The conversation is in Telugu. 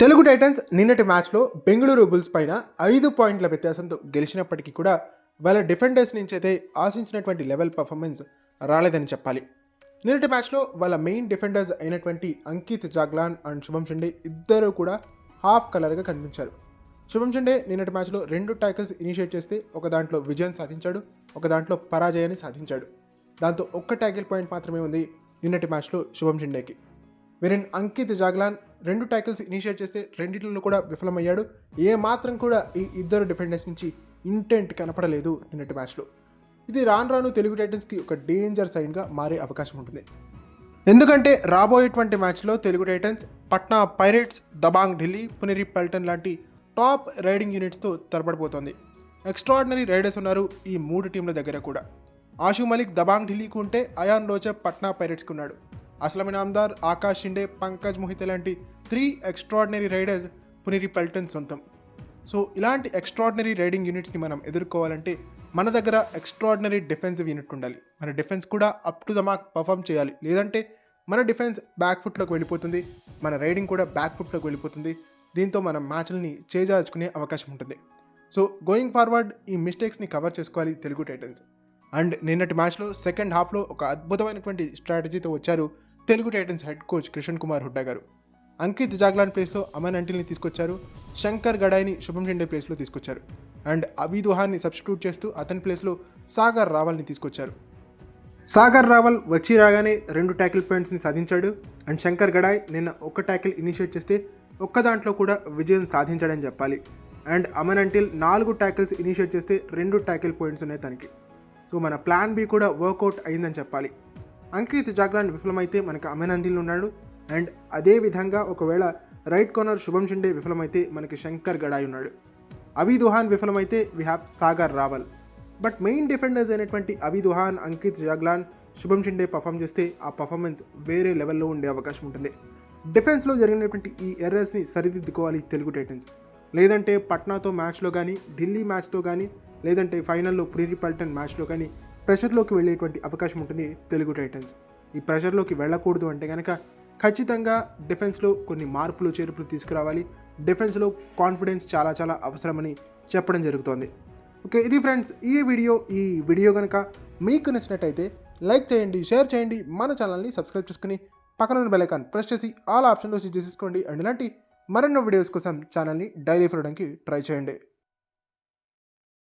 తెలుగు టైటన్స్ నిన్నటి మ్యాచ్లో బెంగళూరు బుల్స్ పైన 5 పాయింట్ల వ్యత్యాసంతో గెలిచినప్పటికీ కూడా వాళ్ళ డిఫెండర్స్ నుంచి అయితే ఆశించినటువంటి లెవెల్ పర్ఫార్మెన్స్ రాలేదని చెప్పాలి. నిన్నటి మ్యాచ్లో వాళ్ళ మెయిన్ డిఫెండర్స్ అయినటువంటి అంకిత్ జాగ్లాన్ అండ్ శుభం షిండే ఇద్దరు కూడా హాఫ్ కలర్గా కనిపించారు. శుభం షిండే నిన్నటి మ్యాచ్లో 2 ట్యాకిల్స్ ఇనిషియేట్ చేస్తే ఒక దాంట్లో విజయం సాధించాడు, ఒక దాంట్లో పరాజయాన్ని సాధించాడు. దాంతో ఒక్క ట్యాకిల్ పాయింట్ మాత్రమే ఉంది నిన్నటి మ్యాచ్లో శుభం షిండేకి. వీరిన్ అంకిత్ జాగ్లాన్ 2 ట్యాకిల్స్ ఇనిషియేట్ చేస్తే రెండిట్లో కూడా విఫలమయ్యాడు. ఏ మాత్రం కూడా ఈ ఇద్దరు డిఫెండర్స్ నుంచి ఇంటెంట్ కనపడలేదు నిన్నటి మ్యాచ్లో. ఇది రాను రాను తెలుగు టైటన్స్కి ఒక డేంజర్ సైన్గా మారే అవకాశం ఉంటుంది. ఎందుకంటే రాబోయేటువంటి మ్యాచ్లో తెలుగు టైటన్స్ పట్నా పైరేట్స్, దబాంగ్ ఢిల్లీ, పునేరి పల్టన్ లాంటి టాప్ రైడింగ్ యూనిట్స్తో తలపడిపోతుంది. ఎక్స్ట్రాడినరీ రైడర్స్ ఉన్నారు ఈ 3 టీంల దగ్గర కూడా. ఆషు మలిక్ దబాంగ్ ఢిల్లీకి ఉంటే అయాన్ లోచర్ పట్నా పైరేట్స్కి ఉన్నాడు. అస్లం ఇనామ్దార్, ఆకాష్ షిండే, పంకజ్ మొహితే లాంటి 3 ఎక్స్ట్రాడినరీ రైడర్స్ పునేరి పల్టన్ సొంతం. సో ఇలాంటి ఎక్స్ట్రాడినరీ రైడింగ్ యూనిట్స్ని మనం ఎదుర్కోవాలంటే మన దగ్గర ఎక్స్ట్రాడినరీ డిఫెన్సివ్ యూనిట్ ఉండాలి. మన డిఫెన్స్ కూడా up to the mark perform చేయాలి. లేదంటే మన డిఫెన్స్ బ్యాక్ ఫుట్లోకి వెళ్ళిపోతుంది, మన రైడింగ్ కూడా బ్యాక్ ఫుట్లోకి వెళ్ళిపోతుంది. దీంతో మనం మ్యాచ్లని చేజార్చుకునే అవకాశం ఉంటుంది. సో గోయింగ్ ఫార్వర్డ్ ఈ మిస్టేక్స్ని కవర్ చేసుకోవాలి తెలుగు టైటన్స్. అండ్ నిన్నటి మ్యాచ్లో సెకండ్ హాఫ్లో ఒక అద్భుతమైనటువంటి స్ట్రాటజీతో వచ్చారు Telugu Titans head coach Kishan Kumar Hooda గారు. అంకిత్ జాగ్లాన్ ప్లేస్లో అమన్ అంటిల్ని తీసుకొచ్చారు, శంకర్ గడాయ్ని శుభం షిండే ప్లేస్లో తీసుకొచ్చారు. అండ్ అబీదుహాన్ని సబ్స్టిట్యూట్ చేస్తూ అతని ప్లేస్లో సాగర్ రావల్ని తీసుకొచ్చారు. సాగర్ రావల్ వచ్చి రాగానే 2 ట్యాకిల్ పాయింట్స్ని సాధించాడు. అండ్ శంకర్ గడాయ్ నిన్న ఒక ట్యాకిల్ ఇనిషియేట్ చేస్తే ఒక్క దాంట్లో కూడా విజయం సాధించాడని చెప్పాలి. And Aman until 4 tackles initiate చేస్తే 2 ట్యాకిల్ పాయింట్స్ ఉన్నాయి తనకి. సో మన ప్లాన్ బి కూడా వర్కౌట్ అయిందని చెప్పాలి. అంకిత్ జాగ్లాన్ విఫలమైతే మనకి అమన్ అంటిల్ ఉన్నాడు. అండ్ అదే విధంగా ఒకవేళ రైట్ కార్నర్ శుభం షిండే విఫలమైతే మనకి శంకర్ గడాయ్ ఉన్నాడు. అబీదుహాన్ విఫలమైతే we have Sagar Rawal. But main defenders అయినటువంటి అబీదుహాన్, అంకిత్ జాగ్లాన్, శుభం షిండే పర్ఫామ్ చేస్తే ఆ పర్ఫార్మెన్స్ వేరే లెవెల్లో ఉండే అవకాశం ఉంటుంది. డిఫెన్స్లో జరిగినటువంటి ఈ ఎర్రర్స్ని సరిదిద్దుకోవాలి తెలుగు టైటన్స్. లేదంటే పట్నాతో మ్యాచ్లో కానీ, ఢిల్లీ మ్యాచ్తో కానీ, లేదంటే ఫైనల్లో పునేరి పల్టన్ మ్యాచ్లో కానీ ప్రెషర్లోకి వెళ్ళేటువంటి అవకాశం ఉంటుంది తెలుగు టైటన్స్. ఈ ప్రెషర్లోకి వెళ్ళకూడదు అంటే కనుక ఖచ్చితంగా డిఫెన్స్లో కొన్ని మార్పులు చేర్పులు తీసుకురావాలి. డిఫెన్స్లో కాన్ఫిడెన్స్ చాలా చాలా అవసరమని చెప్పడం జరుగుతోంది. ఓకే, ఇది ఫ్రెండ్స్ ఈ వీడియో కనుక మీకు నచ్చినట్టయితే లైక్ చేయండి, షేర్ చేయండి, మన ఛానల్ని సబ్స్క్రైబ్ చేసుకుని పక్కన ఉన్న బెల్ ఐకాన్ ప్రెస్ చేసి ఆల్ ఆప్షన్లో చేసేసుకోండి. అండ్ ఇలాంటి మరెన్నో వీడియోస్ కోసం ఛానల్ని డైలీ ఫాలో అవడానికి ట్రై చేయండి.